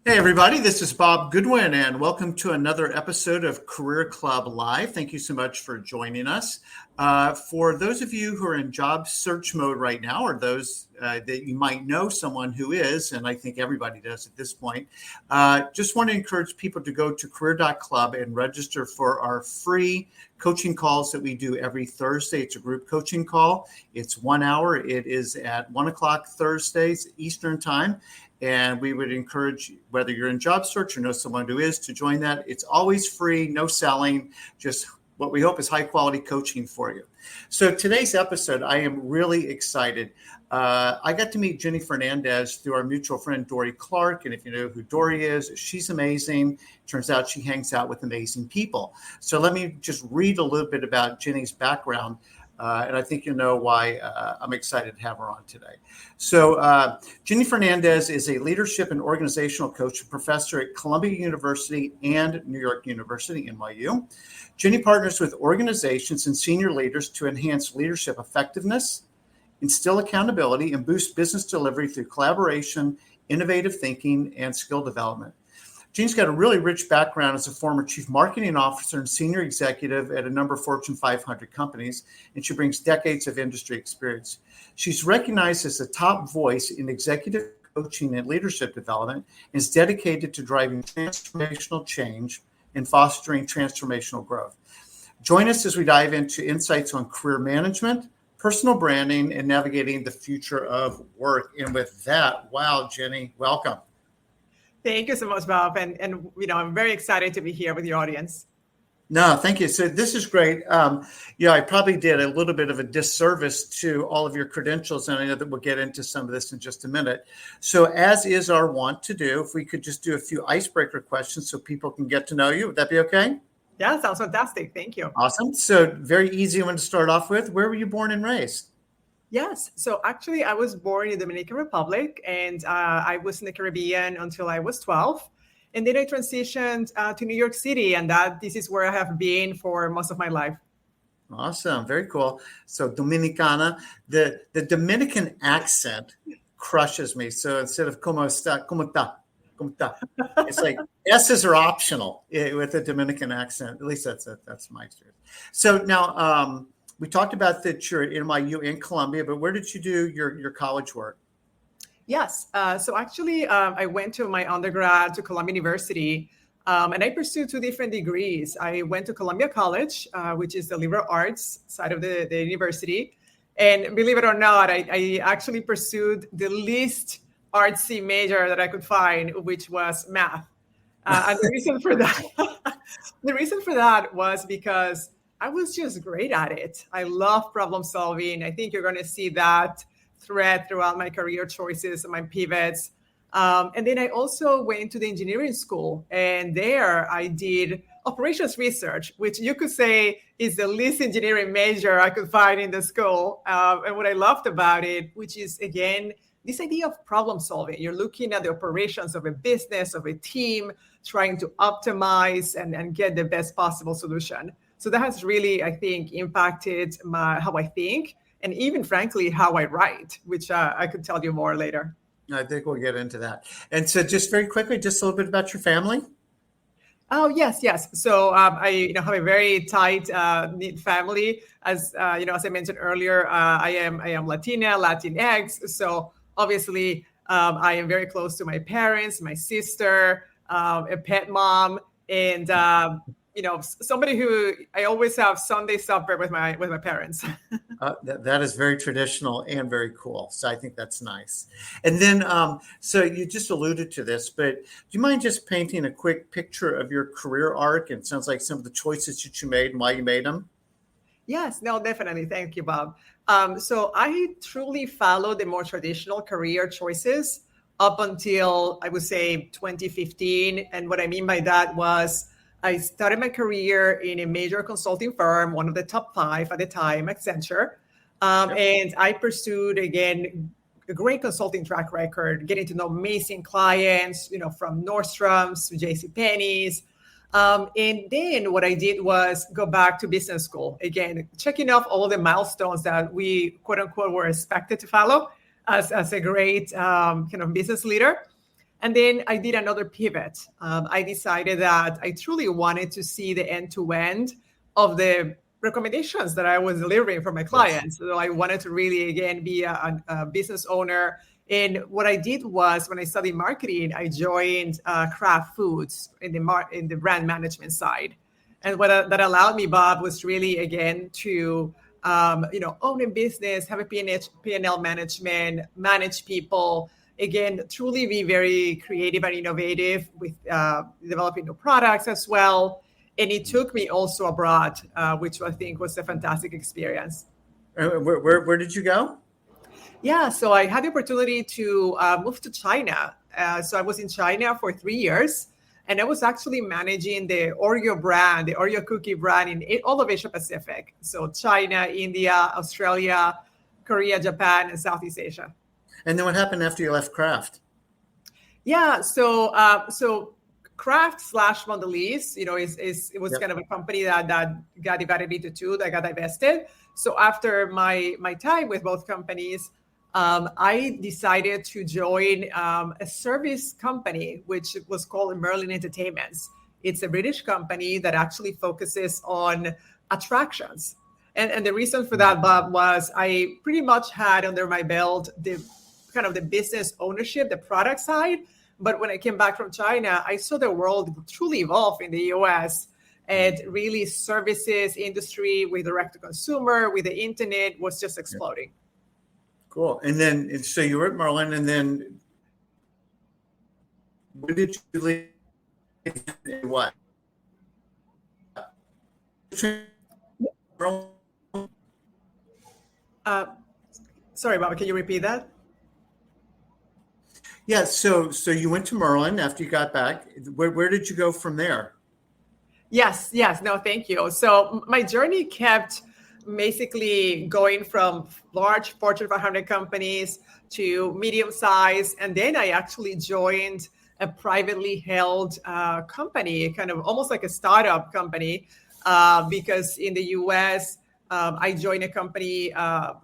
Hey, everybody, this is Bob Goodwin, and welcome to another episode of Career Club Live. Thank you so much for joining us. For those of you who are in job search mode right now, or those that you might know someone who is, and I think everybody does at this point, just want to encourage people to go to career.club and register for our free coaching calls that we do every Thursday. It's a group coaching call. It's 1 hour. It is at 1 o'clock Thursdays Eastern Time. And we would encourage, whether you're in job search or know someone who is, to join that. It's always free, no selling, just what we hope is high quality coaching for you. So today's episode, I am really excited. I got to meet Jenny Fernandez through our mutual friend, Dory Clark. And if you know who Dory is, she's amazing. Turns out she hangs out with amazing people. So let me just read a little bit about Jenny's background. And I think you'll know why I'm excited to have her on today. So Jenny Fernandez is a leadership and organizational coach and professor at Columbia University and New York University, NYU. Jenny partners with organizations and senior leaders to enhance leadership effectiveness, instill accountability, and boost business delivery through collaboration, innovative thinking, and skill development. Jenny's got a really rich background as a former chief marketing officer and senior executive at a number of Fortune 500 companies, and she brings decades of industry experience. She's recognized as a top voice in executive coaching and leadership development and is dedicated to driving transformational change and fostering transformational growth. Join us as we dive into insights on career management, personal branding, and navigating the future of work. And with that, wow, Jenny, welcome. Thank you so much, Bob. And I'm very excited to be here with your audience. No, thank you. So this is great. I probably did a little bit of a disservice to all of your credentials, and I know that we'll get into some of this in just a minute. So as is our wont to do, if we could just do a few icebreaker questions so people can get to know you, would that be okay? Yeah, sounds fantastic. Thank you. Awesome. So very easy one to start off with. Where were you born and raised? Yes. So actually, I was born in the Dominican Republic, and I was in the Caribbean until I was 12. And then I transitioned to New York City, and this is where I have been for most of my life. Awesome. Very cool. So Dominicana, the Dominican accent crushes me. So instead of como está, it's like S's are optional with the Dominican accent. At least that's my experience. So now, we talked about that you're at NYU in Columbia, but where did you do your college work? Yes. So actually, I went to my undergrad to Columbia University, and I pursued 2 different degrees. I went to Columbia College, which is the liberal arts side of the university. And believe it or not, I actually pursued the least artsy major that I could find, which was math. And the reason for that was because I was just great at it. I love problem solving. I think you're going to see that thread throughout my career choices and my pivots. And then I also went to the engineering school, and there I did operations research, which you could say is the least engineering major I could find in the school. And what I loved about it, which is, again, this idea of problem solving. You're looking at the operations of a business, of a team, trying to optimize and get the best possible solution. So that has really, I think, impacted how I think, and even, frankly, how I write, which I could tell you more later. I think we'll get into that. And so just very quickly, just a little bit about your family. Oh, yes. So I have a very tight, knit family. As as I mentioned earlier, I am Latina, Latinx. So obviously, I am very close to my parents, my sister, a pet mom, and somebody who I always have Sunday supper with my parents. That is very traditional and very cool. So I think that's nice. And then, so you just alluded to this, but do you mind just painting a quick picture of your career arc? And it sounds like some of the choices that you made and why you made them. Yes, no, definitely. Thank you, Bob. So I truly followed the more traditional career choices up until, I would say, 2015. And what I mean by that was I started my career in a major consulting firm, one of the top 5 at the time, Accenture. And I pursued, again, a great consulting track record, getting to know amazing clients, from Nordstrom's to JCPenney's. And then what I did was go back to business school, again, checking off all the milestones that we, quote unquote, were expected to follow as a great kind of business leader. And then I did another pivot. I decided that I truly wanted to see the end-to-end of the recommendations that I was delivering for my clients. So I wanted to really, again, be a business owner. And what I did was, when I studied marketing, I joined Kraft Foods in the brand management side. And what that allowed me, Bob, was really, again, to own a business, have a P&L management, manage people, again, truly be very creative and innovative with developing new products as well. And it took me also abroad, which I think was a fantastic experience. Where did you go? Yeah, so I had the opportunity to move to China. So I was in China for 3 years, and I was actually managing the Oreo brand, the Oreo cookie brand in all of Asia Pacific. So China, India, Australia, Korea, Japan, and Southeast Asia. And then what happened after you left Kraft? Yeah, so Kraft / Mondelez, it was kind of a company that got divided into two, that got divested. So after my time with both companies, I decided to join a service company, which was called Merlin Entertainments. It's a British company that actually focuses on attractions. And the reason for that, Bob, was I pretty much had under my belt the business ownership, the product side. But when I came back from China, I saw the world truly evolve in the US, and really services industry with direct to consumer, with the internet, was just exploding. Cool. And then, so you were at Merlin, and then when did you leave? And what? Sorry, Bob, can you repeat that? Yeah, so you went to Merlin after you got back. Where did you go from there? Yes. No, thank you. So my journey kept basically going from large Fortune 500 companies to medium size. And then I actually joined a privately held company, kind of almost like a startup company, because in the US, I joined a company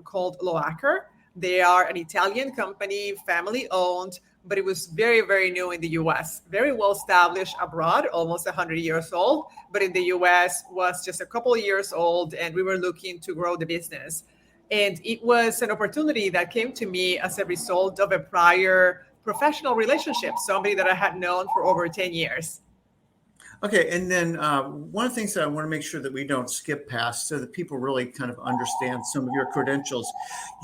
called Loacker. They are an Italian company, family owned, but it was very, very new in the US, very well established abroad, almost 100 years old, but in the US was just a couple of years old, and we were looking to grow the business. And it was an opportunity that came to me as a result of a prior professional relationship, somebody that I had known for over 10 years. Okay, and then one of the things that I want to make sure that we don't skip past, so that people really kind of understand some of your credentials.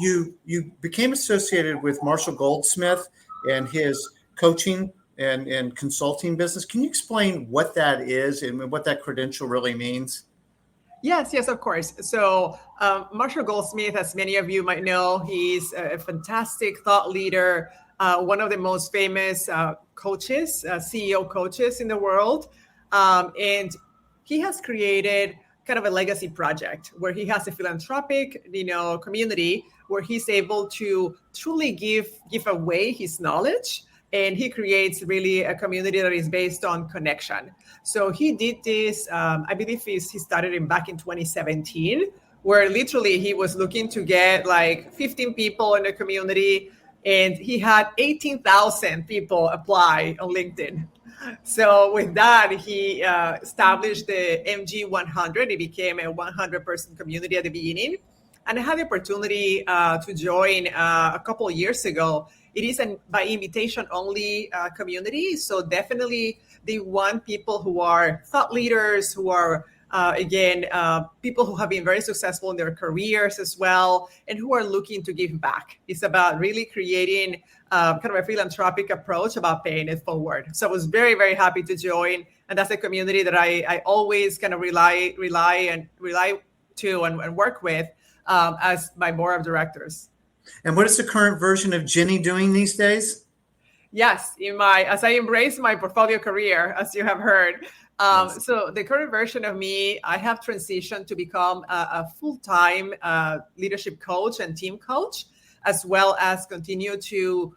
You became associated with Marshall Goldsmith and his coaching and consulting business. Can you explain what that is and what that credential really means? Yes, of course. So Marshall Goldsmith, as many of you might know, he's a fantastic thought leader, one of the most famous coaches, CEO coaches in the world. And he has created kind of a legacy project where he has a philanthropic, community where he's able to truly give away his knowledge. And he creates really a community that is based on connection. So he did this, I believe he started it back in 2017, where literally he was looking to get like 15 people in the community, and he had 18,000 people apply on LinkedIn. So with that, he established the MG100. It became a 100-person community at the beginning. And I had the opportunity to join a couple of years ago. It is a by invitation only community. So definitely they want people who are thought leaders, who are, people who have been very successful in their careers as well, and who are looking to give back. It's about really creating kind of a philanthropic approach about paying it forward. So I was very, very happy to join. And that's a community that I always kind of rely to and work with as my board of directors. And what is the current version of Jenny doing these days? Yes, as I embrace my portfolio career, as you have heard. Yes. So the current version of me, I have transitioned to become a full-time leadership coach and team coach, as well as continue to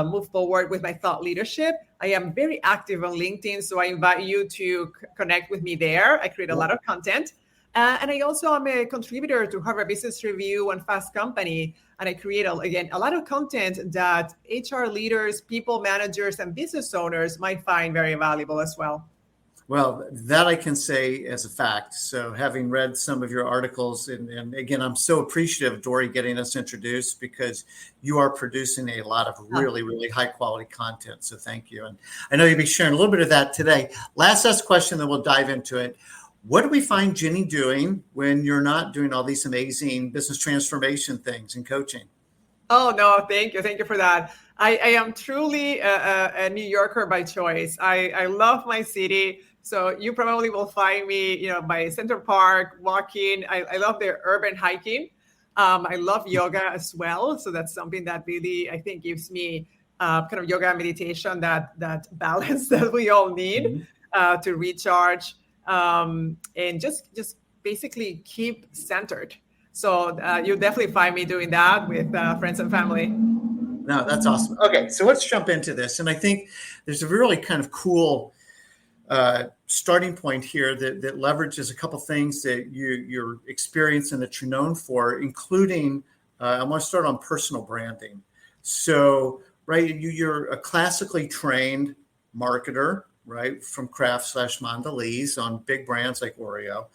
move forward with my thought leadership. I am very active on LinkedIn, so I invite you to connect with me there. I create a lot of content. And I also am a contributor to Harvard Business Review and Fast Company. And I create, again, a lot of content that HR leaders, people managers, and business owners might find very valuable as well. Well, that I can say as a fact. So having read some of your articles, and again, I'm so appreciative, Dory, getting us introduced, because you are producing a lot of really, really high quality content. So thank you. And I know you'll be sharing a little bit of that today. Last question, then we'll dive into it. What do we find Jenny doing when you're not doing all these amazing business transformation things and coaching? Oh, no, thank you. Thank you for that. I am truly a New Yorker by choice. I love my city. So you probably will find me, by Central Park, walking. I love the urban hiking. I love yoga as well. So that's something that really, I think, gives me kind of yoga and meditation, that balance that we all need to recharge. And just basically keep centered. So you'll definitely find me doing that with friends and family. No, that's awesome. Okay, so let's jump into this. And I think there's a really kind of cool starting point here that leverages a couple things that you're experiencing, that you're known for, including, I want to start on personal branding. So, right, you're a classically trained marketer, right, from Kraft/Mondelez on big brands like Oreo.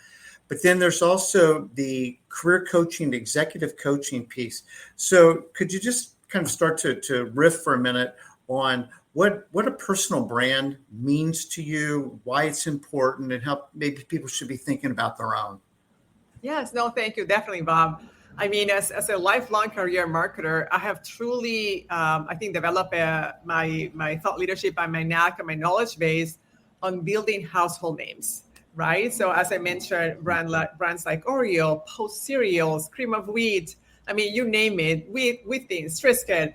But then there's also the career coaching, the executive coaching piece. So could you just kind of start to riff for a minute on what a personal brand means to you, why it's important, and how maybe people should be thinking about their own? Yes, no, thank you. Definitely, Bob. I mean, as a lifelong career marketer, I have truly, I think, developed my thought leadership and my knack and my knowledge base on building household names, right? So as I mentioned, brands like Oreo, Post cereals, cream of wheat, I mean, you name it, Wheatthins, Triscuit.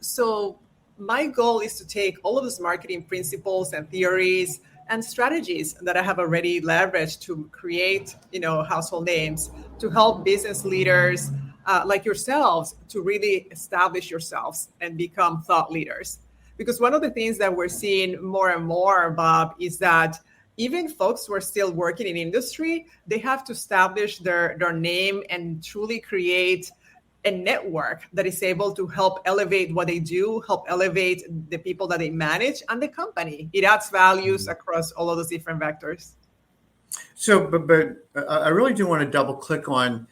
So my goal is to take all of those marketing principles and theories and strategies that I have already leveraged to create, household names, to help business leaders like yourselves to really establish yourselves and become thought leaders. Because one of the things that we're seeing more and more, Bob, is that even folks who are still working in industry, they have to establish their name and truly create a network that is able to help elevate what they do, help elevate the people that they manage and the company. It adds values across all of those different vectors. So, but I really do want to double click on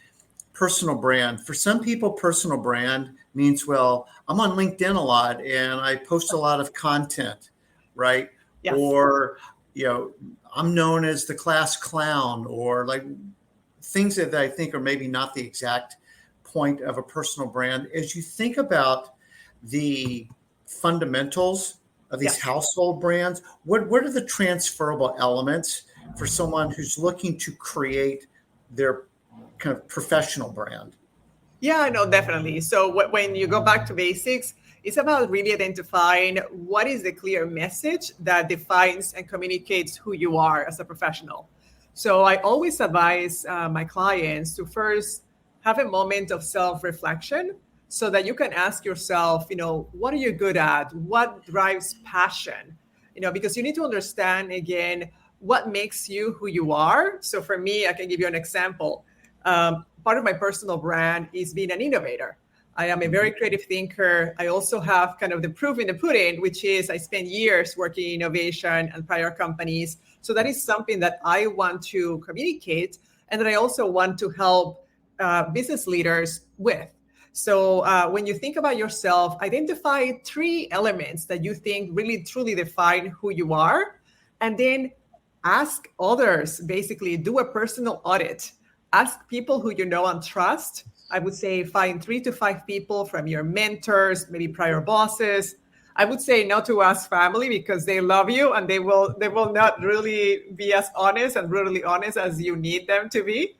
personal brand. For some people, personal brand means, well, I'm on LinkedIn a lot and I post a lot of content, right? Yes. Or, I'm known as the class clown, or like things that I think are maybe not the exact point of a personal brand. As you think about the fundamentals of these household brands, what are the transferable elements for someone who's looking to create their kind of professional brand? Yeah, no, definitely. So when you go back to basics, it's about really identifying what is the clear message that defines and communicates who you are as a professional. So I always advise my clients to first have a moment of self-reflection so that you can ask yourself, what are you good at? What drives passion? Because you need to understand, again, what makes you who you are. So for me, I can give you an example. Part of my personal brand is being an innovator. I am a very creative thinker. I also have kind of the proof in the pudding, which is I spent years working in innovation and prior companies. So that is something that I want to communicate and that I also want to help business leaders with. So when you think about yourself, identify 3 elements that you think really truly define who you are, and then ask others, basically do a personal audit. Ask people who you know and trust. I would say find 3 to 5 people from your mentors, maybe prior bosses. I would say not to ask family because they love you and they will not really be as honest and brutally honest as you need them to be.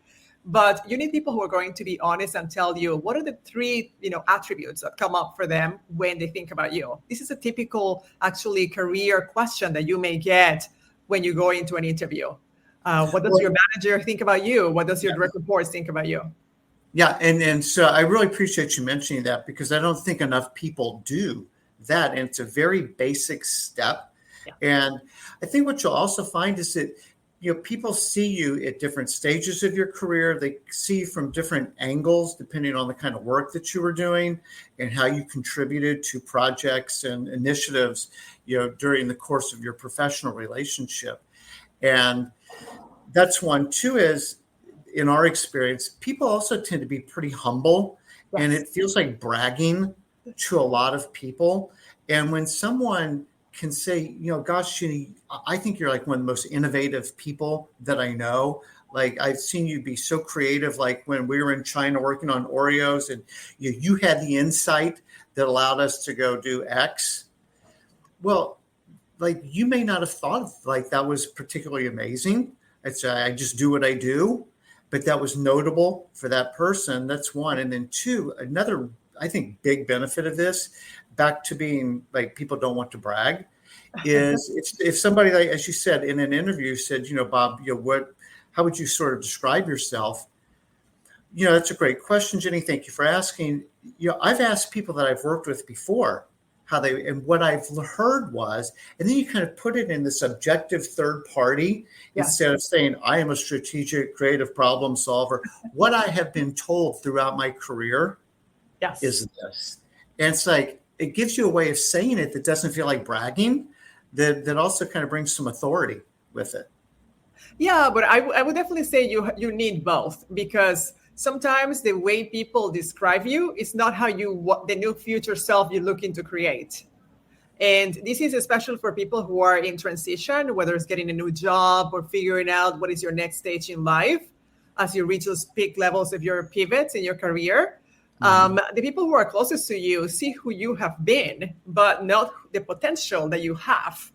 But you need people who are going to be honest and tell you what are the 3, attributes that come up for them when they think about you. This is a typical, actually, career question that you may get when you go into an interview. What does your manager think about you? What does your direct reports think about you? Yeah, and so I really appreciate you mentioning that, because I don't think enough people do that, and it's a very basic step. Yeah. And I think what you'll also find is that people see you at different stages of your career. They see you from different angles, depending on the kind of work that you were doing and how you contributed to projects and initiatives, during the course of your professional relationship. And that's one. Two is, in our experience, people also tend to be pretty humble, yes. And it feels like bragging to a lot of people. And when someone can say, gosh, Jenny, I think you're like one of the most innovative people that I know. Like, I've seen you be so creative. Like when we were in China working on Oreos, and you had the insight that allowed us to go do X. Well, like, you may not have thought like that was particularly amazing. I just do what I do, but that was notable for that person. That's one. And then two, another, I think, big benefit of this, back to being like, people don't want to brag, is if somebody, like, as you said in an interview, said, Bob, how would you sort of describe yourself? That's a great question, Jenny. Thank you for asking. I've asked people that I've worked with before and what I've heard was, and then you kind of put it in this objective third party, instead of saying, I am a strategic, creative problem solver. What I have been told throughout my career is this. And it's like, it gives you a way of saying it that doesn't feel like bragging, that also kind of brings some authority with it. Yeah, but I would definitely say you need both, because sometimes the way people describe you is not how the new future self you're looking to create. And this is especially for people who are in transition, whether it's getting a new job or figuring out what is your next stage in life as you reach those peak levels of your pivots in your career. The people who are closest to you see who you have been, but not the potential that you have.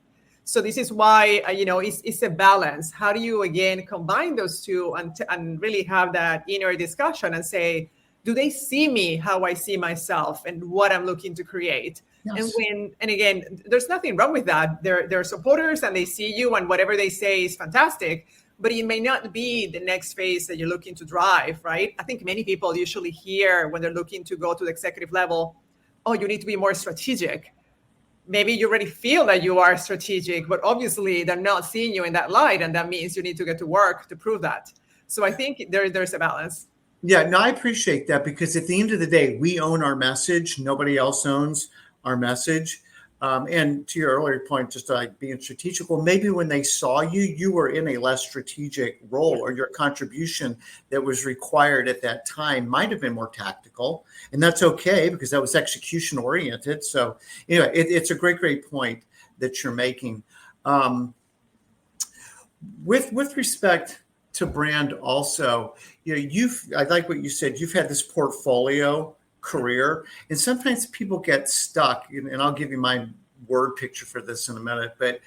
So this is why, it's a balance. How do you, again, combine those two and really have that inner discussion and say, do they see me how I see myself and what I'm looking to create? Yes. And again, there's nothing wrong with that. They're supporters and they see you, and whatever they say is fantastic. But it may not be the next phase that you're looking to drive, right? I think many people usually hear when they're looking to go to the executive level, oh, you need to be more strategic. Maybe you already feel that you are strategic, but obviously they're not seeing you in that light. And that means you need to get to work to prove that. So I think there's a balance. Yeah, no, I appreciate that, because at the end of the day, we own our message. Nobody else owns our message. And to your earlier point, just like being strategic, well, maybe when they saw you, you were in a less strategic role, or your contribution that was required at that time might have been more tactical. And that's okay, because that was execution oriented. So, it's a great point that you're making. With respect to brand also, I like what you said, you've had this portfolio career, and sometimes people get stuck, and I'll give you my word picture for this in a minute, but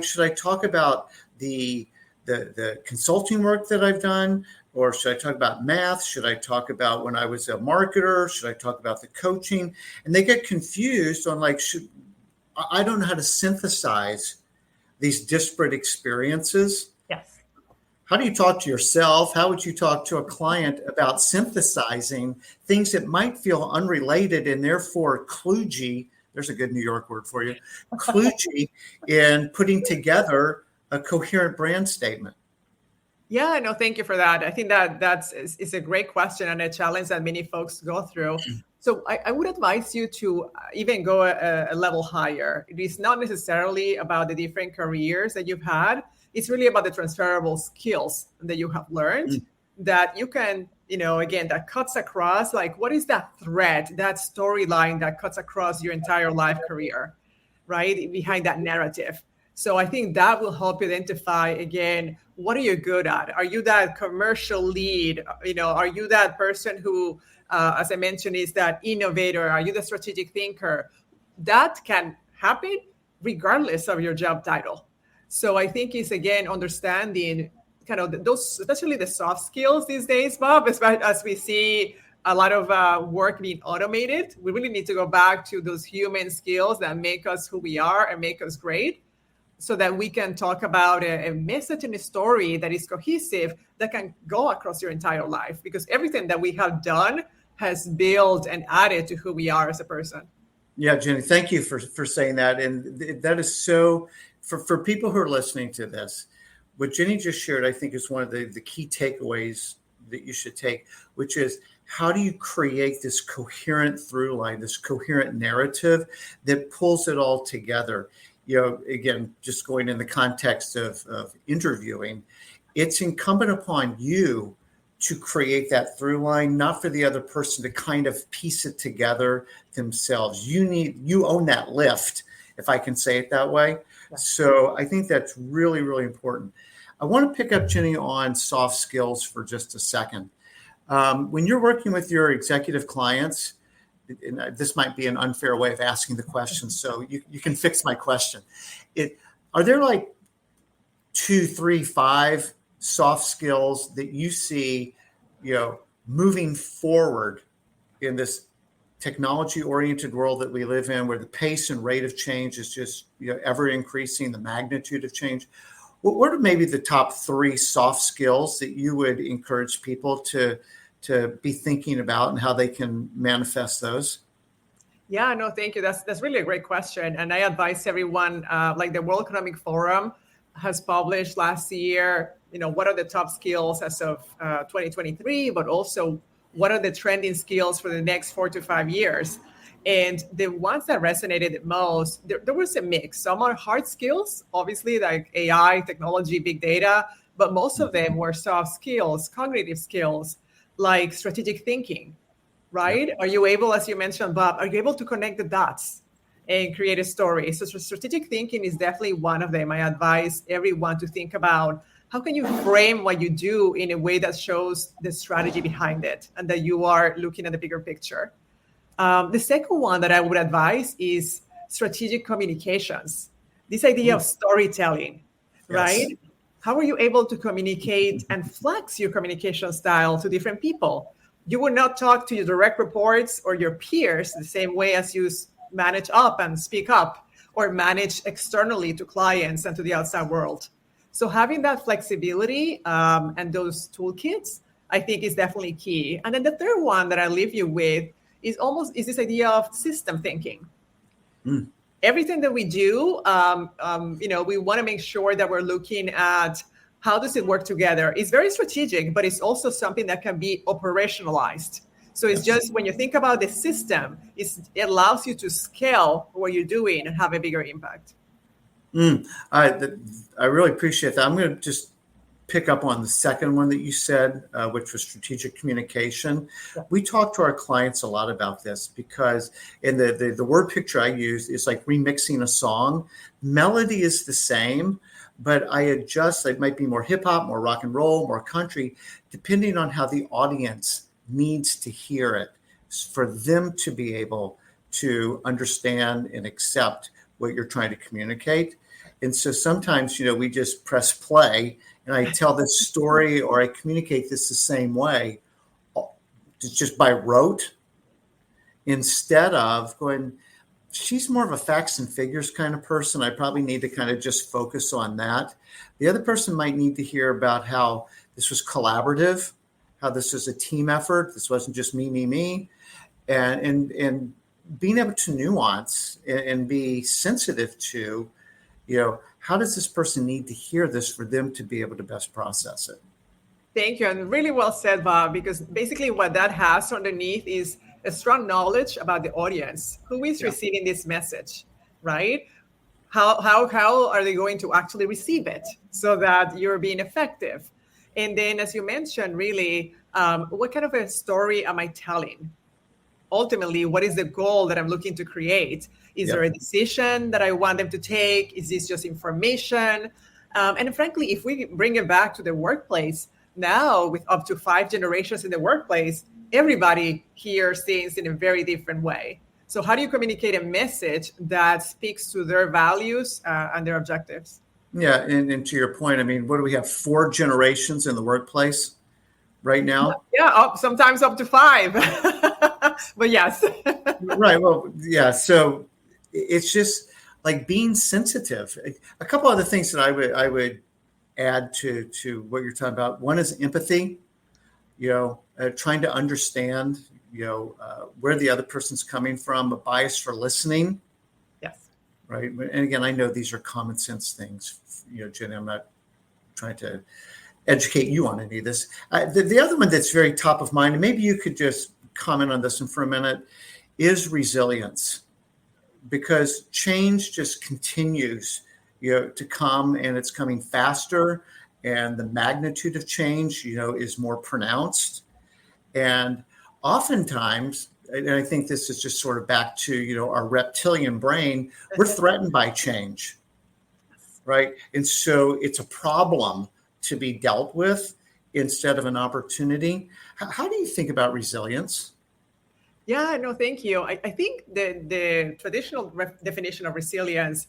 should I talk about the consulting work that I've done, or should I talk about math? Should I talk about when I was a marketer? Should I talk about the coaching? And they get confused on I don't know how to synthesize these disparate experiences. Yes. How do you talk to yourself? How would you talk to a client about synthesizing things that might feel unrelated and therefore kludgy? There's a good New York word for you. Kludgy in putting together a coherent brand statement. Yeah, no, thank you for that. I think that's a great question and a challenge that many folks go through. So I would advise you to even go a level higher. It is not necessarily about the different careers that you've had. It's really about the transferable skills that you have learned that you can, again, that cuts across, what is that thread, that storyline that cuts across your entire life career, right? Behind that narrative. So I think that will help you identify, again, what are you good at? Are you that commercial lead? Are you that person who, as I mentioned, is that innovator? Are you the strategic thinker? That can happen regardless of your job title. So I think it's, again, understanding kind of those, especially the soft skills these days, Bob, as we see a lot of work being automated. We really need to go back to those human skills that make us who we are and make us great, so that we can talk about a message and a story that is cohesive, that can go across your entire life, because everything that we have done has built and added to who we are as a person. Yeah, Jenny, thank you for saying that. And that is so, for people who are listening to this, what Jenny just shared, I think, is one of the key takeaways that you should take, which is how do you create this coherent through line, this coherent narrative that pulls it all together? Again, just going in the context of interviewing, it's incumbent upon you to create that through line, not for the other person to kind of piece it together themselves. You own that lift, if I can say it that way. Yeah. So I think that's really, really important. I want to pick up, Jenny, on soft skills for just a second. When you're working with your executive clients, and this might be an unfair way of asking the question, so you can fix my question. Are there like 2, 3, 5 soft skills that you see, moving forward in this technology-oriented world that we live in, where the pace and rate of change is just ever increasing, the magnitude of change? What are maybe the top 3 soft skills that you would encourage people to be thinking about and how they can manifest those? Yeah, no, thank you. That's really a great question. And I advise everyone, like the World Economic Forum has published last year, what are the top skills as of 2023, but also what are the trending skills for the next 4 to 5 years. And the ones that resonated the most, there was a mix. Some are hard skills, obviously, like AI, technology, big data, but most of them were soft skills, cognitive skills, like strategic thinking, right? Are you able, as you mentioned, Bob, are you able to connect the dots and create a story? So strategic thinking is definitely one of them. I advise everyone to think about how can you frame what you do in a way that shows the strategy behind it and that you are looking at the bigger picture. The second one that I would advise is strategic communications. This idea of storytelling, right? How are you able to communicate and flex your communication style to different people? You would not talk to your direct reports or your peers the same way as you manage up and speak up or manage externally to clients and to the outside world. So having that flexibility and those toolkits, I think is definitely key. And then the third one that I leave you with is this idea of system thinking. Everything that we do, we want to make sure that we're looking at how does it work together. It's very strategic, but it's also something that can be operationalized. So it's just when you think about the system, it allows you to scale what you're doing and have a bigger impact. I really appreciate that. I'm going to just pick up on the second one that you said, which was strategic communication. Yeah. We talk to our clients a lot about this because in the word picture I use is like remixing a song. Melody is the same, but I adjust. It might be more hip hop, more rock and roll, more country, depending on how the audience needs to hear it, for them to be able to understand and accept what you're trying to communicate. And so sometimes, we just press play and I tell this story or I communicate this the same way, just by rote, instead of going, she's more of a facts and figures kind of person. I probably need to kind of just focus on that. The other person might need to hear about how this was collaborative, how this was a team effort. This wasn't just me, and being able to nuance and be sensitive to, how does this person need to hear this for them to be able to best process it? Thank you. And really well said, Bob, because basically what that has underneath is a strong knowledge about the audience, who is receiving this message, right? How are they going to actually receive it so that you're being effective? And then, as you mentioned, really, what kind of a story am I telling? Ultimately, what is the goal that I'm looking to create? Is there a decision that I want them to take? Is this just information? And frankly, if we bring it back to the workplace, now with up to 5 generations in the workplace, everybody hears things in a very different way. So how do you communicate a message that speaks to their values and their objectives? Yeah, and to your point, I mean, what do we have, 4 generations in the workplace right now? Yeah, sometimes up to 5. But yes. Right. Well, yeah. So it's just like being sensitive. A couple other things that I would add to what you're talking about. One is empathy, trying to understand, where the other person's coming from, a bias for listening. Yes. Right. And again, I know these are common sense things, Jenny, I'm not trying to educate you on any of this. The other one that's very top of mind, and maybe you could just comment on this one for a minute, is resilience, because change just continues, to come, and it's coming faster, and the magnitude of change, is more pronounced. And oftentimes, and I think this is just sort of back to, our reptilian brain, we're threatened by change, right? And so it's a problem to be dealt with instead of an opportunity. How do you think about resilience? Yeah, no, thank you. I think the traditional definition of resilience,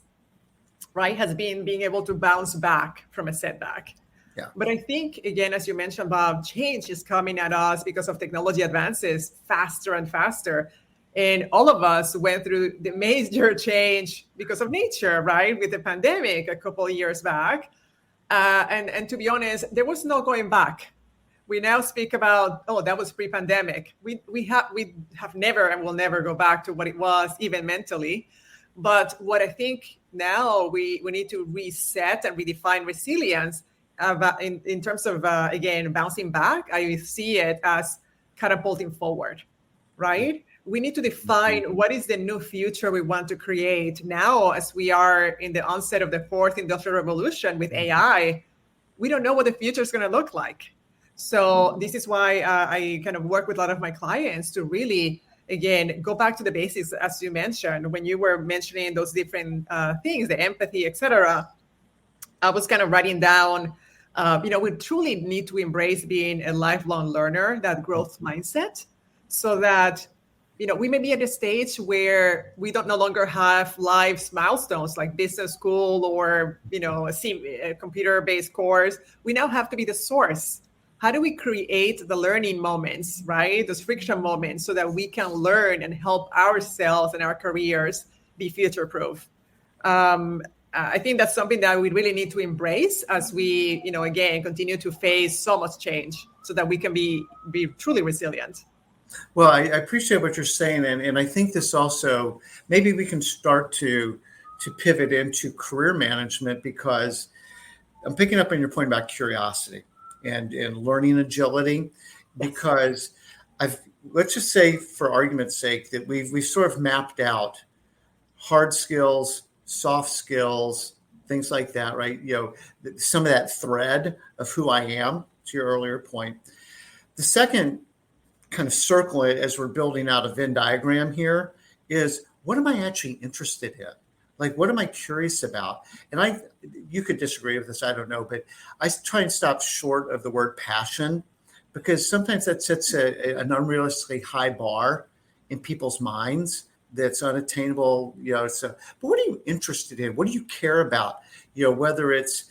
right, has been being able to bounce back from a setback. Yeah. But I think, again, as you mentioned, Bob, change is coming at us because of technology advances faster and faster. And all of us went through the major change because of nature, right, with the pandemic a couple of years back. And to be honest, there was no going back. We now speak about, that was pre-pandemic. We have never and will never go back to what it was, even mentally. But what I think now we need to reset and redefine resilience in terms of, again, bouncing back. I see it as catapulting forward, right? We need to define what is the new future we want to create now, as we are in the onset of the fourth industrial revolution with AI. We don't know what the future is going to look like. So this is why I kind of work with a lot of my clients to really, again, go back to the basics, as you mentioned, when you were mentioning those different things, the empathy, etc. I was kind of writing down, we truly need to embrace being a lifelong learner, that growth mindset, so that, we may be at a stage where we don't no longer have life's milestones like business school or, a computer-based course. We now have to be the source. How do we create the learning moments, right? Those friction moments, so that we can learn and help ourselves and our careers be future-proof? I think that's something that we really need to embrace as we, again, continue to face so much change, so that we can be truly resilient. Well, I appreciate what you're saying. And I think this also, maybe we can start to pivot into career management, because I'm picking up on your point about curiosity and learning agility, because let's just say, for argument's sake, that we've sort of mapped out hard skills, soft skills, things like that, right? Some of that thread of who I am, to your earlier point. The second kind of circle it as we're building out a Venn diagram here is, what am I actually interested in? Like, what am I curious about? And you could disagree with this, I don't know, but I try and stop short of the word passion, because sometimes that sets an unrealistically high bar in people's minds that's unattainable. But what are you interested in? What do you care about? Whether it's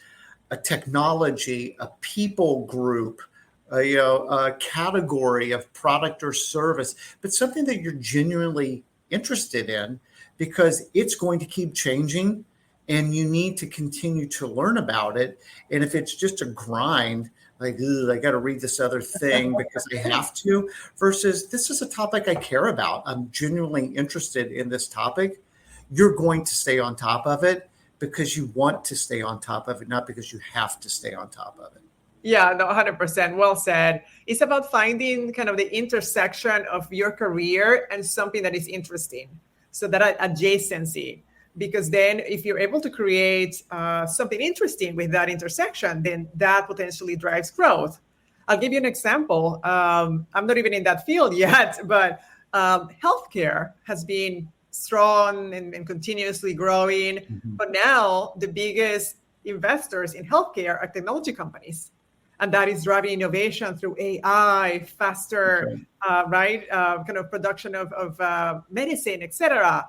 a technology, a people group, a category of product or service, but something that you're genuinely interested in, because it's going to keep changing and you need to continue to learn about it. And if it's just a grind, like, I got to read this other thing because I have to, versus this is a topic I care about, I'm genuinely interested in this topic, you're going to stay on top of it because you want to stay on top of it, not because you have to stay on top of it. Yeah, no, 100%. Well said. It's about finding kind of the intersection of your career and something that is interesting. So that adjacency, because then if you're able to create something interesting with that intersection, then that potentially drives growth. I'll give you an example. I'm not even in that field yet, but healthcare has been strong and continuously growing. Mm-hmm. But now the biggest investors in healthcare are technology companies. And that is driving innovation through AI, faster, kind of production of medicine, et cetera.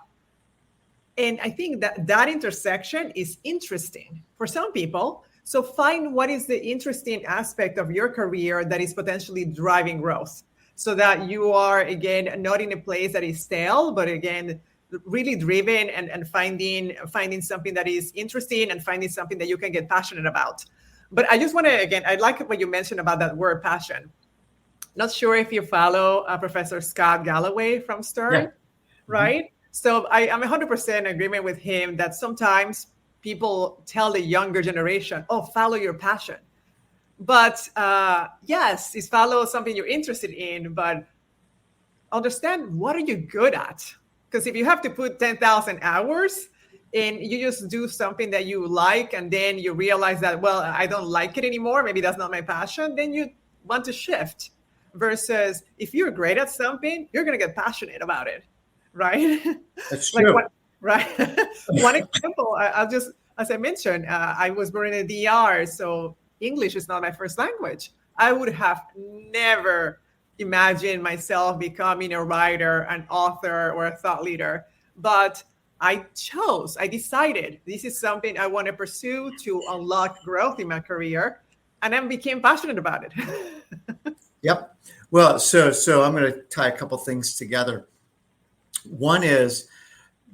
And I think that intersection is interesting for some people. So find what is the interesting aspect of your career that is potentially driving growth, so that you are, again, not in a place that is stale, but again, really driven and finding something that is interesting and finding something that you can get passionate about. But I just want to, again, I like what you mentioned about that word passion. Not sure if you follow Professor Scott Galloway from Stern, right? Mm-hmm. So I'm 100% in agreement with him that sometimes people tell the younger generation, oh, follow your passion. But yes, it's follow something you're interested in, but understand what are you good at? Because if you have to put 10,000 hours and you just do something that you like, and then you realize that, well, I don't like it anymore, maybe that's not my passion, then you want to shift. Versus if you're great at something, you're going to get passionate about it, right? That's Like true. right. One example, I'll just, as I mentioned, I was born in a DR, so English is not my first language. I would have never imagined myself becoming a writer, an author, or a thought leader. But I decided this is something I want to pursue to unlock growth in my career. And I became passionate about it. Yep. Well, so I'm going to tie a couple things together. One is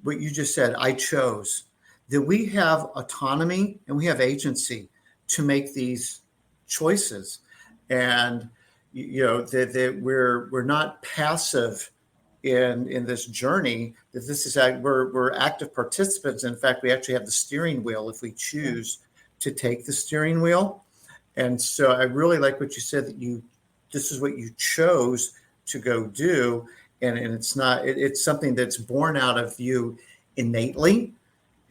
what you just said, I chose, that we have autonomy and we have agency to make these choices. And, that we're not passive in this journey, that this is, we're active participants. In fact, we actually have the steering wheel if we choose to take the steering wheel. And so I really like what you said, that this is what you chose to go do. And it's something that's born out of you innately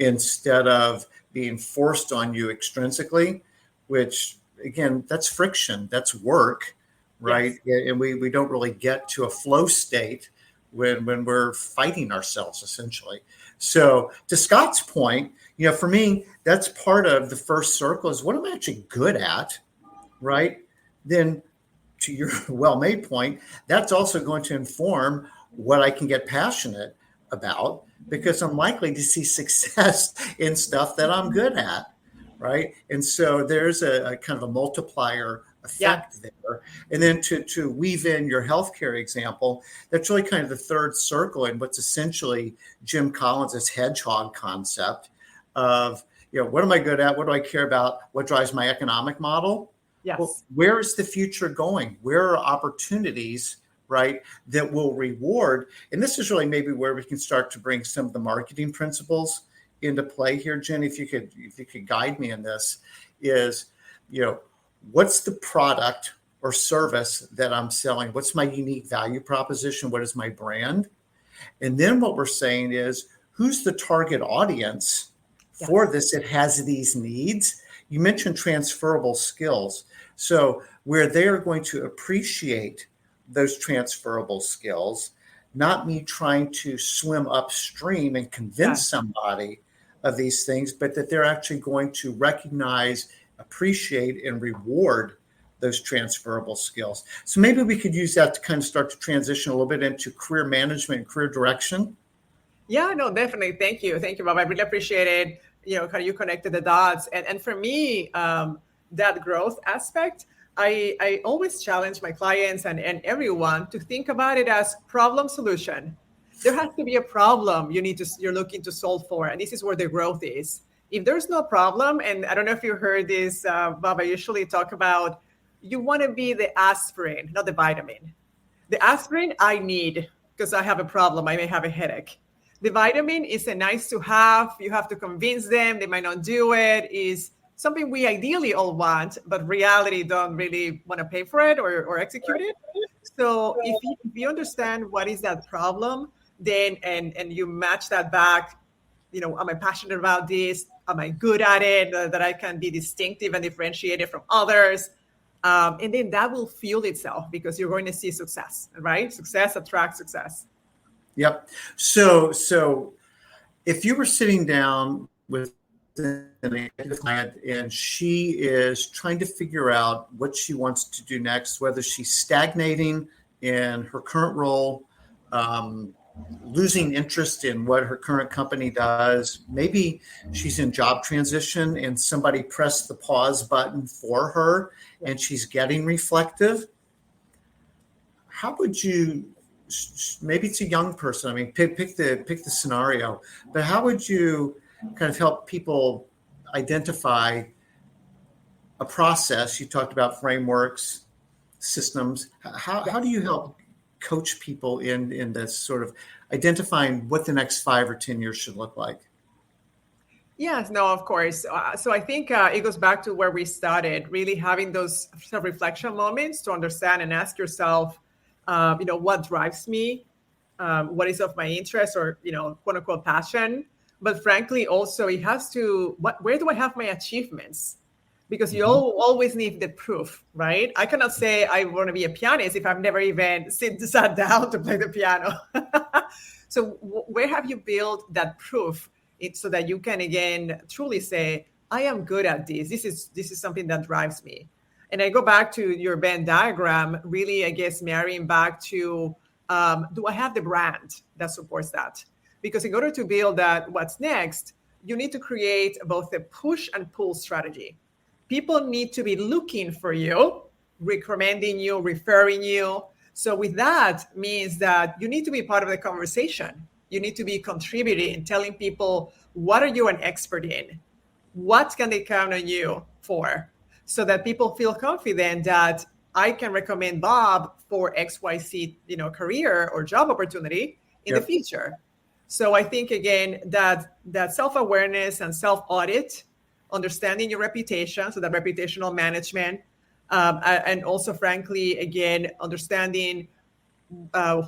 instead of being forced on you extrinsically, which again, that's friction, that's work, right? Yes. And we don't really get to a flow state when we're fighting ourselves, essentially. So to Scott's point, for me, that's part of the first circle is what I'm actually good at, right? Then to your well-made point, that's also going to inform what I can get passionate about, because I'm likely to see success in stuff that I'm good at, right? And so there's a kind of a multiplier effect there. And then to weave in your healthcare example, that's really kind of the third circle in what's essentially Jim Collins' hedgehog concept of, what am I good at? What do I care about? What drives my economic model? Yes. Well, where is the future going? Where are opportunities, right, that will reward? And this is really maybe where we can start to bring some of the marketing principles into play here, Jenny. If you could guide me in this, is, what's the product or service that I'm selling? What's my unique value proposition? What is my brand? And then what we're saying is, who's the target audience for this? It has these needs. You mentioned transferable skills. So where they're going to appreciate those transferable skills, not me trying to swim upstream and convince somebody of these things, but that they're actually going to recognize, appreciate, and reward those transferable skills. So maybe we could use that to kind of start to transition a little bit into career management and career direction. Yeah, no, definitely. Thank you, Bob. I really appreciate it. How you connected the dots. And for me, that growth aspect, I always challenge my clients and everyone to think about it as problem solution. There has to be a problem you're looking to solve for. And this is where the growth is. If there's no problem, and I don't know if you heard this, Bob, I usually talk about, you want to be the aspirin, not the vitamin. The aspirin I need because I have a problem. I may have a headache. The vitamin is a nice to have. You have to convince them. They might not do it. Is something we ideally all want, but reality don't really want to pay for it or execute it. So if you understand what is that problem, then and you match that back, am I passionate about this? Am I good at it? That I can be distinctive and differentiated from others. And then that will fuel itself because you're going to see success, right? Success attracts success. Yep. So if you were sitting down with an executive client and she is trying to figure out what she wants to do next, whether she's stagnating in her current role, losing interest in what her current company does, maybe she's in job transition and somebody pressed the pause button for her and she's getting reflective, how would you, maybe it's a young person, I mean, pick the scenario, but how would you kind of help people identify a process? You talked about frameworks, systems. How do you help coach people in this sort of identifying what the next 5 or 10 years should look like? Yes, no, of course. So I think it goes back to where we started, really having those self-reflection moments to understand and ask yourself, what drives me, what is of my interest or, quote unquote passion. But frankly, also it has to, where do I have my achievements? Because you always need the proof, right? I cannot say I want to be a pianist if I've never even sat down to play the piano. So where have you built that proof so that you can again truly say, I am good at this. This is something that drives me. And I go back to your Venn diagram, really, I guess, marrying back to, do I have the brand that supports that? Because in order to build that, what's next, you need to create both a push and pull strategy. People need to be looking for you, recommending you, referring you. So with that means that you need to be part of the conversation. You need to be contributing, telling people, what are you an expert in? What can they count on you for? So that people feel confident that I can recommend Bob for XYZ, career or job opportunity in the future. So I think, again, that self-awareness and self-audit, understanding your reputation, so that reputational management, and also, frankly, again, understanding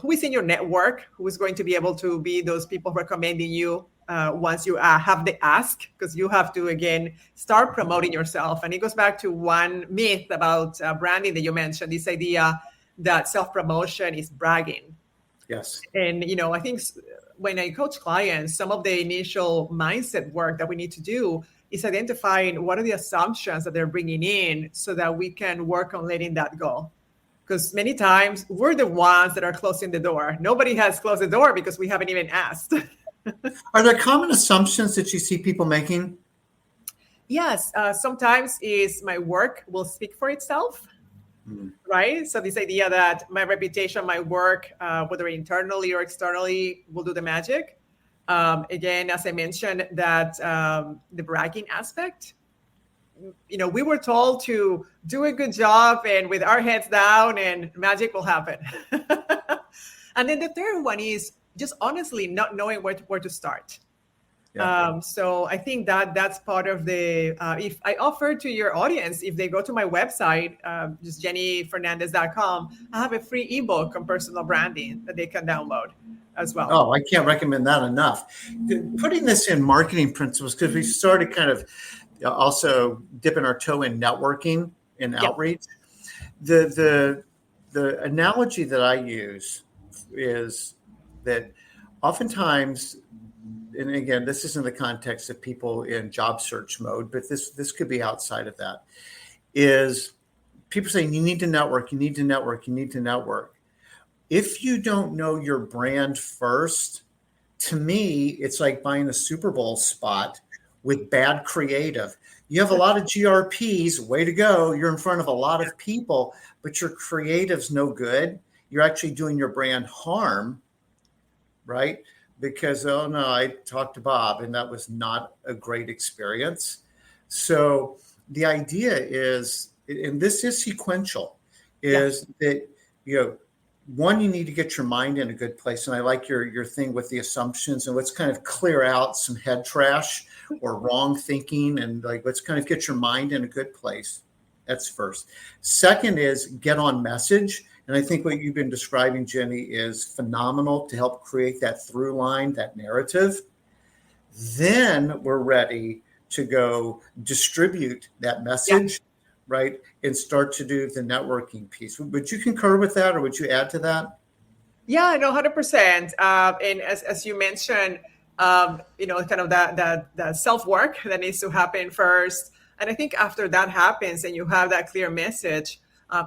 who is in your network, who is going to be able to be those people recommending you once you have the ask, because you have to, again, start promoting yourself. And it goes back to one myth about branding that you mentioned, this idea that self-promotion is bragging. Yes. And, I think when I coach clients, some of the initial mindset work that we need to do is identifying what are the assumptions that they're bringing in so that we can work on letting that go. Because many times we're the ones that are closing the door. Nobody has closed the door because we haven't even asked. Are there common assumptions that you see people making? Yes. Sometimes is my work will speak for itself, right? So this idea that my reputation, my work, whether internally or externally, will do the magic. Again, as I mentioned, that the bragging aspect, we were told to do a good job and with our heads down and magic will happen. And then the third one is just honestly not knowing where to start. Yeah. So I think that's part of the, if I offer to your audience, if they go to my website, just jennyfernandez.com, I have a free ebook on personal branding that they can download as well. Oh, I can't recommend that enough. Putting this in marketing principles, because we started kind of also dipping our toe in networking and outreach. The analogy that I use is that oftentimes, and again, this is in the context of people in job search mode, but this could be outside of that, is people saying you need to network, you need to network, you need to network. If you don't know your brand first, to me, it's like buying a Super Bowl spot with bad creative. You have a lot of GRPs, way to go. You're in front of a lot of people, but your creative's no good. You're actually doing your brand harm, right? Because, oh no, I talked to Bob and that was not a great experience. So the idea is, and this is sequential, is that, one, you need to get your mind in a good place. And I like your thing with the assumptions, and let's kind of clear out some head trash or wrong thinking, and let's kind of get your mind in a good place. That's first. Second is get on message. And I think what you've been describing, Jenny, is phenomenal to help create that through line, that narrative. Then we're ready to go distribute that message. Right, and start to do the networking piece. Would you concur with that, or would you add to that? Yeah, no, 100%. And as you mentioned, kind of that self work that needs to happen first. And I think after that happens, and you have that clear message,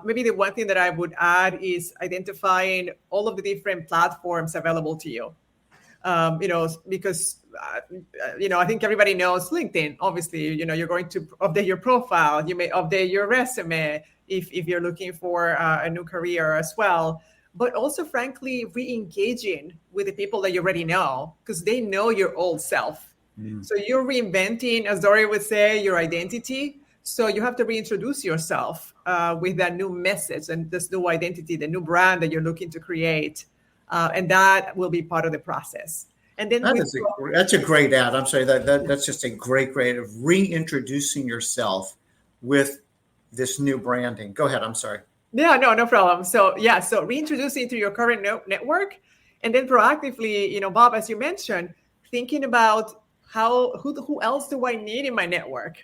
maybe the one thing that I would add is identifying all of the different platforms available to you. Because I think everybody knows LinkedIn. Obviously, you're going to update your profile. You may update your resume if you're looking for a new career as well. But also, frankly, re-engaging with the people that you already know, because they know your old self. So you're reinventing, as Dory would say, your identity. So you have to reintroduce yourself with that new message and this new identity, the new brand that you're looking to create. And that will be part of the process. And then That's a great ad. I'm sorry, that's just a great of reintroducing yourself with this new branding. Go ahead. I'm sorry. Yeah, no problem. So reintroducing to your current network, and then proactively, Bob, as you mentioned, thinking about who else do I need in my network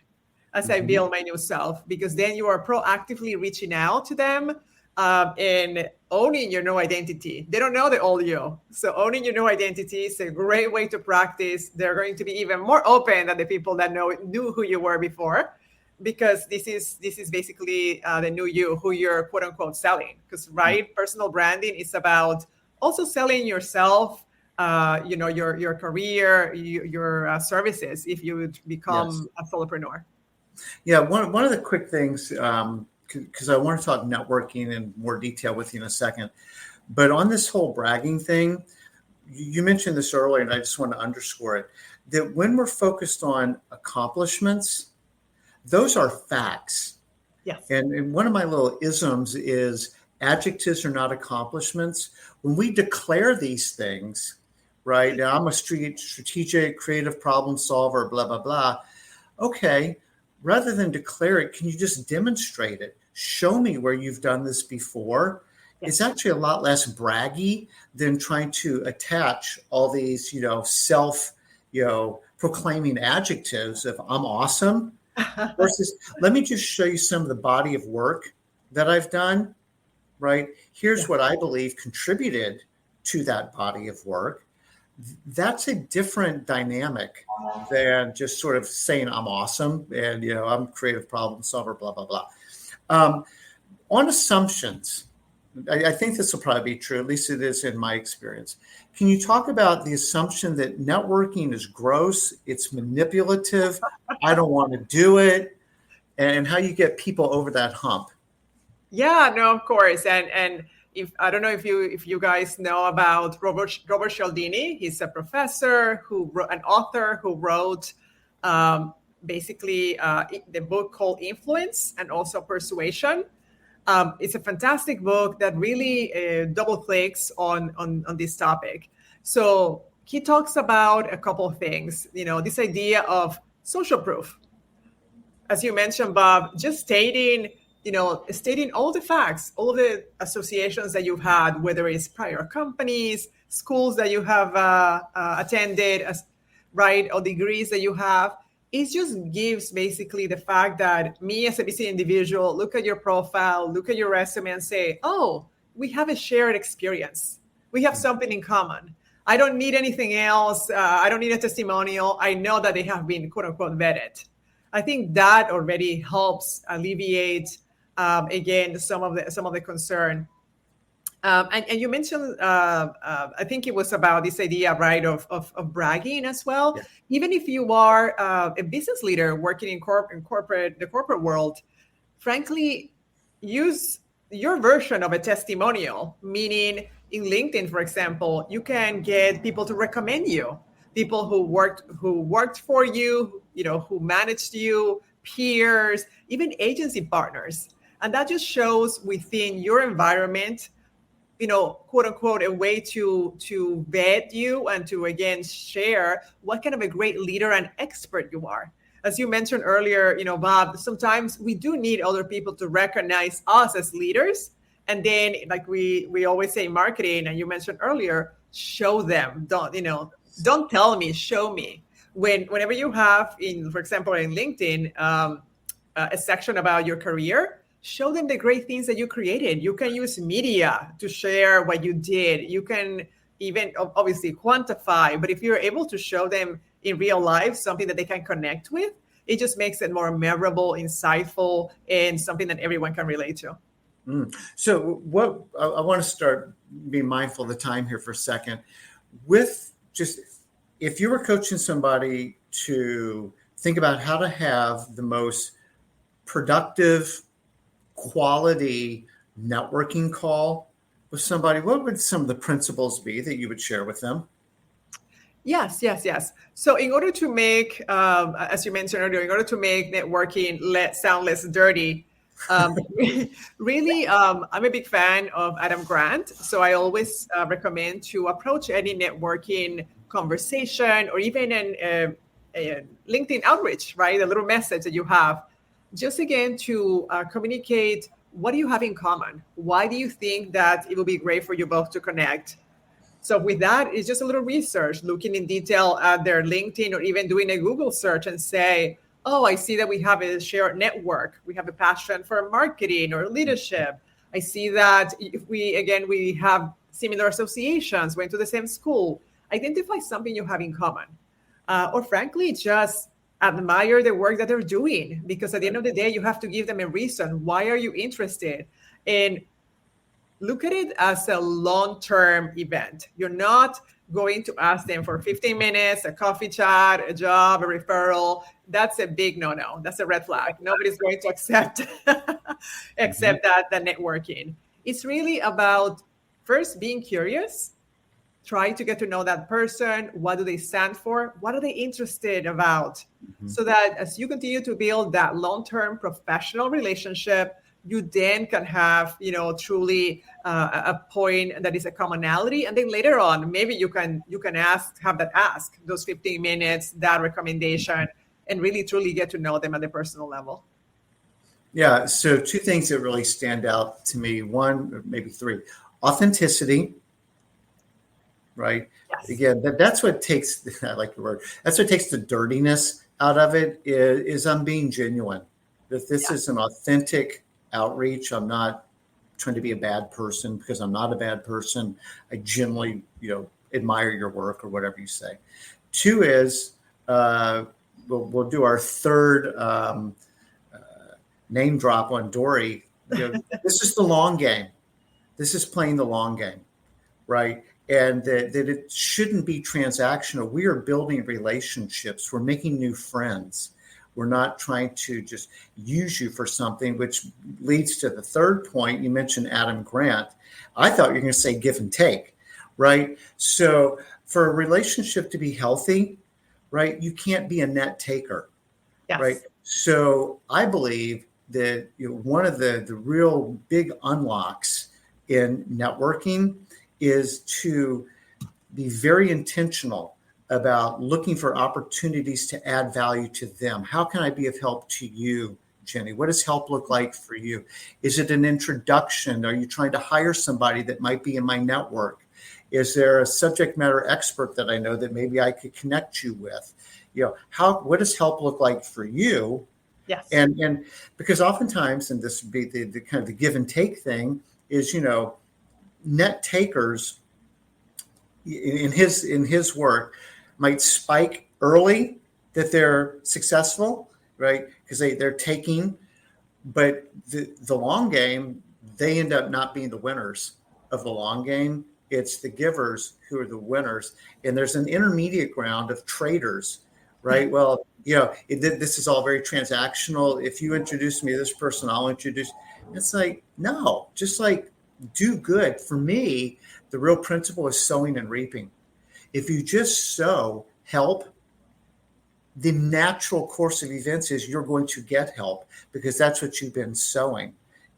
as I build my new self, because then you are proactively reaching out to them and owning your new identity. They don't know the old you. So owning your new identity is a great way to practice. They're going to be even more open than the people that knew who you were before, because this is basically the new you, who you're quote unquote selling. Because personal branding is about also selling yourself, your career, your services, if you would become a solopreneur. Yeah, one of the quick things, because I want to talk networking in more detail with you in a second, but on this whole bragging thing, you mentioned this earlier, and I just want to underscore it, that when we're focused on accomplishments, those are facts. Yes. And one of my little isms is adjectives are not accomplishments. When we declare these things, right, now I'm a strategic, creative problem solver, blah, blah, blah. Okay, rather than declare it, can you just demonstrate it? Show me where you've done this before. Yes. It's actually a lot less braggy than trying to attach all these, proclaiming adjectives of I'm awesome versus let me just show you some of the body of work that I've done, right? Here's what I believe contributed to that body of work. That's a different dynamic than just sort of saying I'm awesome and, I'm a creative problem solver, blah, blah, blah. On assumptions, I think this will probably be true, at least it is in my experience. Can you talk about the assumption that networking is gross, it's manipulative, I don't want to do it, and how you get people over that hump? Yeah, no, of course. And if I don't know if you guys know about Robert Cialdini. He's a professor an author who wrote basically the book called Influence and also Persuasion. It's a fantastic book that really double clicks on this topic. So he talks about a couple of things, this idea of social proof. As you mentioned, Bob, just stating all the facts, all of the associations that you've had, whether it's prior companies, schools that you have attended, or degrees that you have. It just gives basically the fact that me as a busy individual, look at your profile, look at your resume and say, oh, we have a shared experience. We have something in common. I don't need anything else. I don't need a testimonial. I know that they have been quote unquote vetted. I think that already helps alleviate, again, some of the concern. And you mentioned, I think it was about this idea, right, of bragging as well. Yeah. Even if you are a business leader working in the corporate world, frankly, use your version of a testimonial. Meaning, in LinkedIn, for example, you can get people to recommend you, people who worked for you, who managed you, peers, even agency partners, and that just shows within your environment, quote unquote, a way to vet you and to, again, share what kind of a great leader and expert you are. As you mentioned earlier, Bob, sometimes we do need other people to recognize us as leaders. And then, like we always say in marketing, and you mentioned earlier, show them. Don't tell me, show me. Whenever you have, for example, in LinkedIn, a section about your career, show them the great things that you created. You can use media to share what you did. You can even obviously quantify, but if you're able to show them in real life something that they can connect with, it just makes it more memorable, insightful, and something that everyone can relate to. So what I want to start being mindful of the time here for a second. With just, if you were coaching somebody to think about how to have the most productive, quality networking call with somebody, what would some of the principles be that you would share with them? Yes. So in order to make, as you mentioned earlier, in order to make networking sound less dirty, really, I'm a big fan of Adam Grant. So I always recommend to approach any networking conversation, or even a LinkedIn outreach, right? A little message that you have, just again to communicate, what do you have in common? Why do you think that it will be great for you both to connect? So with that, it's just a little research, looking in detail at their LinkedIn, or even doing a Google search and say, oh, I see that we have a shared network. We have a passion for marketing or leadership. I see that if we have similar associations, went to the same school. Identify something you have in common. Or frankly, just admire the work that they're doing, because at the end of the day, you have to give them a reason. Why are you interested? And look at it as a long-term event. You're not going to ask them for 15 minutes, a coffee chat, a job, a referral. That's a big no-no. That's a red flag. Nobody's going to accept that networking. It's really about first being curious, try to get to know that person. What do they stand for? What are they interested about? So that as you continue to build that long-term professional relationship, you then can have, truly a point that is a commonality. And then later on, maybe you can ask those 15 minutes, that recommendation, and really truly get to know them at the personal level. Yeah. So two things that really stand out to me, one, or maybe three: authenticity. Right. Yes. Again, that's what takes, I like the word, that's what takes the dirtiness out of it, is I'm being genuine. That this is an authentic outreach. I'm not trying to be a bad person, because I'm not a bad person. I genuinely, admire your work, or whatever you say. Two is, we'll do our third name drop on Dory. This is the long game. This is playing the long game, right? And that it shouldn't be transactional. We are building relationships. We're making new friends. We're not trying to just use you for something, which leads to the third point. You mentioned Adam Grant. I thought you were going to say give and take, right? So for a relationship to be healthy, right, you can't be a net taker, right? So I believe that one of the real big unlocks in networking is to be very intentional about looking for opportunities to add value to them. How can I be of help to you, Jenny? What does help look like for you? Is it an introduction? Are you trying to hire somebody that might be in my network? Is there a subject matter expert that I know that maybe I could connect you with? What does help look like for you? Yes. And because oftentimes, and this would be the kind of the give and take thing, is, net takers in his work might spike early that they're successful, right? Because they're taking, but the long game, they end up not being the winners of the long game. It's the givers who are the winners. And there's an intermediate ground of traders, right? Well, this is all very transactional. If you introduce me to this person, I'll introduce. It's like, no, just like, do good. For me, the real principle is sowing and reaping. If you just sow help, the natural course of events is you're going to get help, because that's what you've been sowing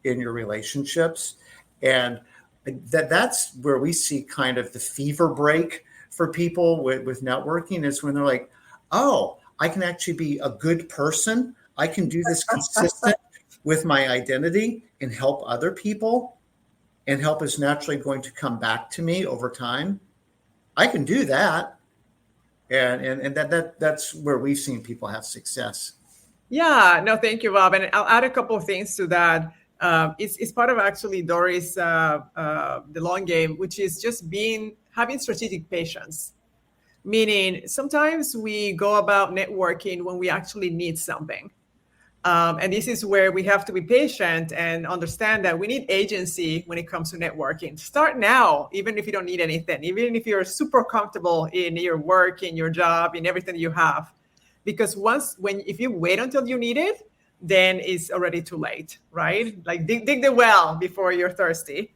in your relationships. And that's where we see kind of the fever break for people with networking, is when they're like, oh, I can actually be a good person. I can do this consistent with my identity and help other people. And help is naturally going to come back to me over time. I can do that. And that's where we've seen people have success. Yeah, no, thank you, Bob. And I'll add a couple of things to that. It's part of actually Dory's the long game, which is just having strategic patience. Meaning sometimes we go about networking when we actually need something. And this is where we have to be patient and understand that we need agency when it comes to networking. Start now, even if you don't need anything, even if you're super comfortable in your work, in your job, in everything you have. Because if you wait until you need it, then it's already too late, right? Like dig the well before you're thirsty.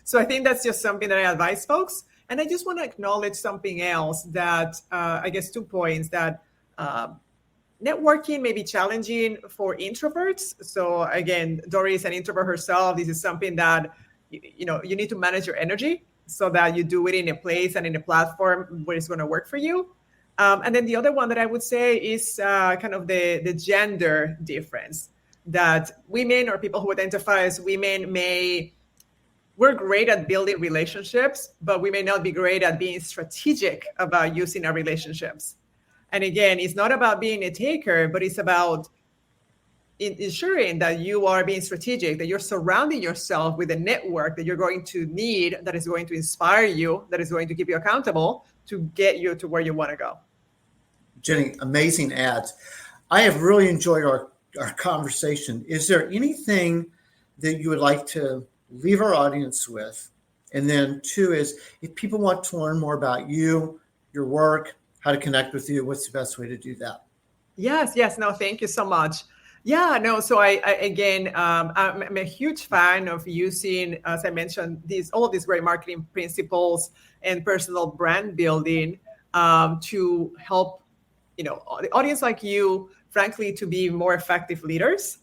So I think that's just something that I advise folks. And I just want to acknowledge something else that I guess 2 points that networking may be challenging for introverts. So again, Dory is an introvert herself. This is something that, you need to manage your energy. so that you do it in a place and in a platform where it's going to work for you. And then the other one that I would say is kind of the gender difference, that women or people who identify as women we're great at building relationships, but we may not be great at being strategic about using our relationships. And again, it's not about being a taker, but it's about ensuring that you are being strategic, that you're surrounding yourself with a network that you're going to need, that is going to inspire you, that is going to keep you accountable to get you to where you want to go. Jenny, amazing ads. I have really enjoyed our conversation. Is there anything that you would like to leave our audience with? And then two is, if people want to learn more about you, your work, how to connect with you, what's the best way to do that? Yes. No, thank you so much. Yeah, no. So I'm a huge fan of using, as I mentioned, all of these great marketing principles and personal brand building to help, the audience like you, frankly, to be more effective leaders.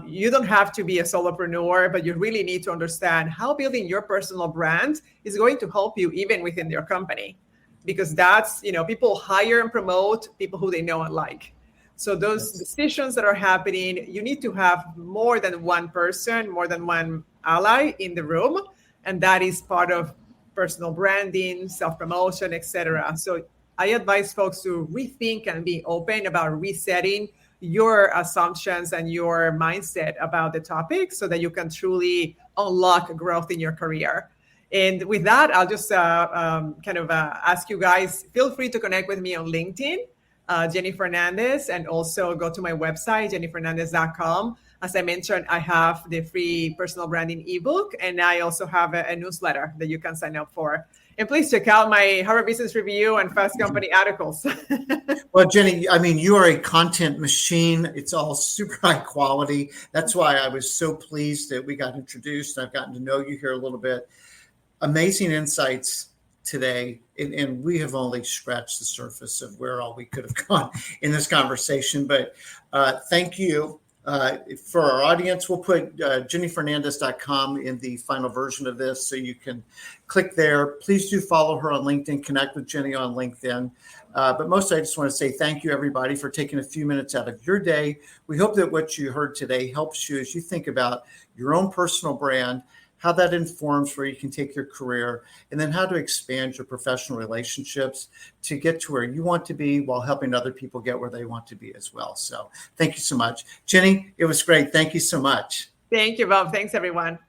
You don't have to be a solopreneur, but you really need to understand how building your personal brand is going to help you even within your company, because that's, people hire and promote people who they know and like. So those decisions that are happening, you need to have more than one person, more than one ally in the room. And that is part of personal branding, self-promotion, etc. So I advise folks to rethink and be open about resetting your assumptions and your mindset about the topic so that you can truly unlock growth in your career. And with that, I'll just ask you guys, feel free to connect with me on LinkedIn, Jenny Fernandez, and also go to my website, jennyfernandez.com. As I mentioned, I have the free personal branding ebook, and I also have a newsletter that you can sign up for. And please check out my Harvard Business Review and Fast Company articles. Well, Jenny, you are a content machine. It's all super high quality. That's why I was so pleased that we got introduced. I've gotten to know you here a little bit. Amazing insights today. And we have only scratched the surface of where all we could have gone in this conversation. But thank you. For our audience, we'll put jennyfernandez.com in the final version of this, so you can click there. Please do follow her on LinkedIn, connect with Jenny on LinkedIn. But mostly, I just want to say thank you, everybody, for taking a few minutes out of your day. We hope that what you heard today helps you as you think about your own personal brand, how that informs where you can take your career, and then how to expand your professional relationships to get to where you want to be while helping other people get where they want to be as well. So thank you so much. Jenny, it was great. Thank you so much. Thank you, Bob. Thanks, everyone.